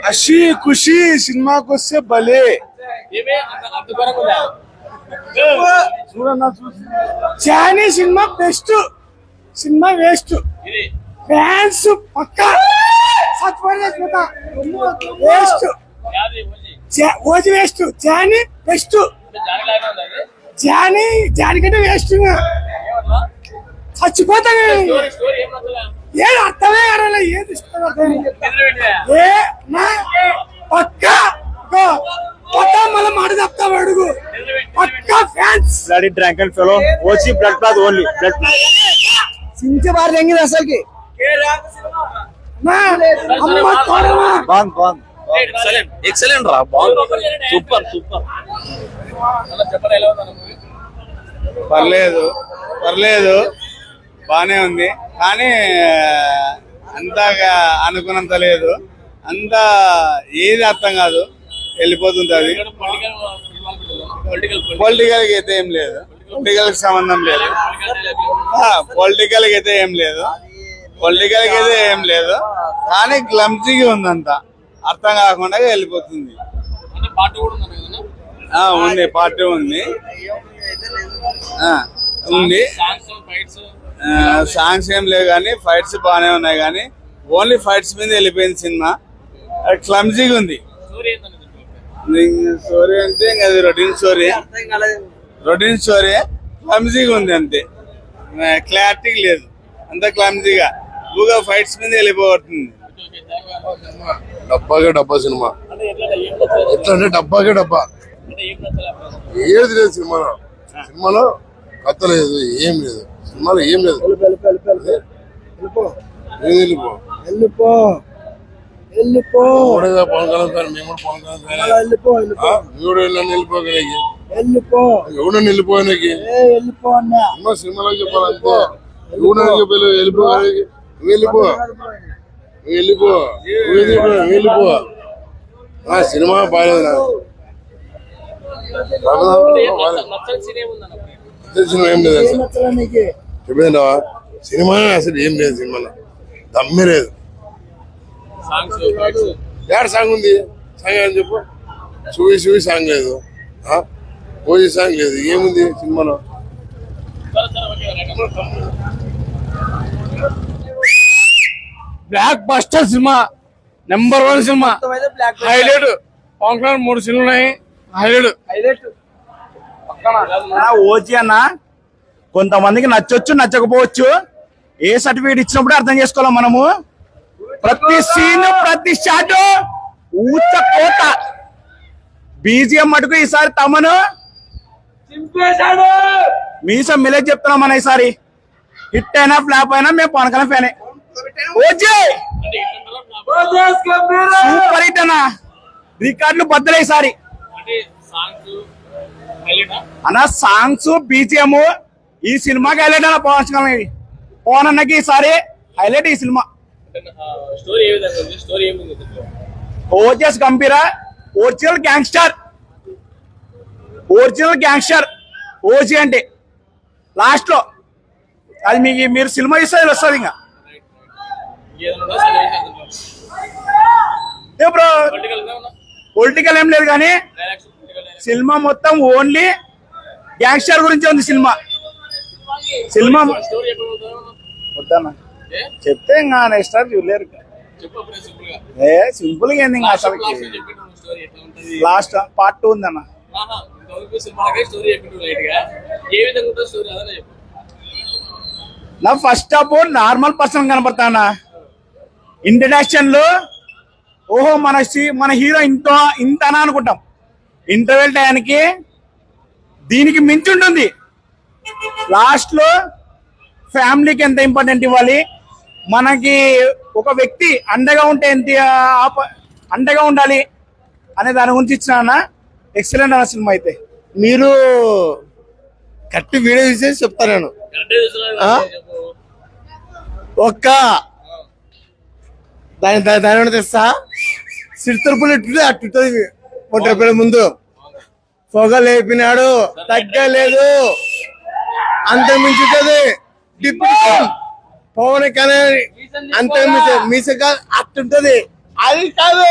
అషి ఖుషి సినిమాకి వస్తే భలే చానీ cinema best cinema waste fans పక్కా waste OG waste Johnny best Johnny కంటే వేస్ట్ చచ్చిపోతాను ఏది అర్థమే కాదు ఏది పక్కా పక్కా మళ్ళీ మాట చెప్తావు అడుగు పక్కా fans drunk and fellow OG blood cloth only blood సించి బాగా తెంగింది అసలుకి బాగుంది ఎక్సలెంట్ రా బాగుంది సూపర్ పర్లేదు బానే ఉంది కానీ అంతగా అనుకున్నంత లేదు అంతా ఏది అర్థం కాదు వెళ్ళిపోతుంది అది పొలిటికల్ కి అయితే ఏం లేదు పొలిటికల్ కి సంబంధం లేదు పొలిటికల్ కి అయితే ఏం లేదు కానీ క్లమ్జీగా ఉందంతా అర్థం కాకుండా వెళ్ళిపోతుంది ఉంది పార్టీ ఉంది సాంగ్స్ ఏం లేవు కానీ ఫైట్స్ బాగానే ఉన్నాయి కానీ ఓన్లీ ఫైట్స్ మీద వెళ్ళిపోయింది సినిమా క్లమ్జీగా ఉంది స్టోరీ అంటే ఇంకా అది రొటీన్ స్టోరీ క్లమ్జీగా ఉంది అంతే క్లారిటీ లేదు అంత క్లమ్జీగా ఎక్కువగా ఫైట్స్ మీద వెళ్ళిపోతుంది డబ్బా సినిమా ఎట్లా అంటే డబ్బా ఏది లేదు సినిమాలో కథ లేదు ఏం లేదు సినిమాలో ఏం లేదు పవన్ కళ్యాణ్ సార్ మేము కూడా ఎవడన్నా వెళ్ళిపోయానికి సినిమాలో చెప్పాలంటే ఎవడన్నా చెప్పాలి వెళ్ళిపో సినిమా బాగాలేదు సినిమా ఏం లేదు చెప్పేదంటా సినిమా అసలు ఏం లేదు సినిమాలో దమ్మే లేదు ఏడ సాంగ్ ఉంది సాంగ్ అని చెప్పు చూవి సాంగ్ లేదు ఓజీ సాంగ్ లేదు ఏముంది సినిమాలో బ్లాక్ బస్టర్ సినిమా నెంబర్ 1 సినిమా హైలైట్ పవన్ కళ్యాణ్ 3 సినిమాలు ఉన్నాయి హైలైట్ ఓజీ అన్న కొంతమందికి నచ్చొచ్చు నచ్చకపోవచ్చు ఏ సర్టిఫికేట్ ఇచ్చినప్పుడు అర్థం చేసుకోవాలి మనము ప్రతి సీన్ ప్రతి షాట్ ఊచ కోత బీజిఎం మటుకు ఈసారి తమను మీసం మిలే చెప్తున్నాం మన ఈసారి హిట్ అయినా ఫ్లాప్ అయినా మేము పవన్ కళ్యాణ్ ఫ్యానే ఓజీ సూపర్ హిట్ అన్న రికార్డులు బద్దలే ఈసారి అన్న సాంగ్స్ బీజిఎం ఈ సినిమాకి హైలైట్ అన్న పవన్ అన్నకి ఈసారి హైలైట్ ఈ సినిమా ఓజస్ గంభీర ఒరిజినల్ గ్యాంగ్స్టర్ ఓజీ అంటే లాస్ట్ లో అది మీరు సినిమా ఇస్తే వస్తుంది ఇంకా బ్రో పొలిటికల్ ఏం లేదు కానీ సినిమా మొత్తం ఓన్లీ గ్యాంగ్స్టర్ గురించి ఉంది సినిమా వద్దన్నా చెప్తే ఇంకా నెక్స్ట్ టైం చూడలేరు సింపుల్ గా ఏంది ఇంకా అసలు లాస్ట్ పార్ట్ 2 ఉందన్న నా ఫస్ట్ ఆఫ్ నార్మల్ పర్సన్ కనపడతానా ఇంట్రడక్షన్ లో ఓహో మన హీరో ఇంతనా అనుకుంటాం ఇంటర్వెల్ టైంకి దీనికి మించి ఉంటుంది లాస్ట్ లో ఫ్యామిలీకి ఎంత ఇంపార్టెంట్ ఇవ్వాలి మనకి ఒక వ్యక్తి అండగా ఉంటే ఎంత అండగా ఉండాలి అనే దాని గురించి ఇచ్చిన ఎక్సలెంట్ అన్న సినిమా అయితే మీరు కట్టి వీడియో తీసేసి చెప్తా నేను ఒక్క దాని తెస్తా సిరితరుపులు అట్టుంటది 1 రూపాయల ముందు పొగ లేపినాడు తగ్గలేదు అంత మించుతుంది డిప్యూటీ పవన్ కళ్యాణ్ అంత మీసగా అట్టుంటది అది కాదు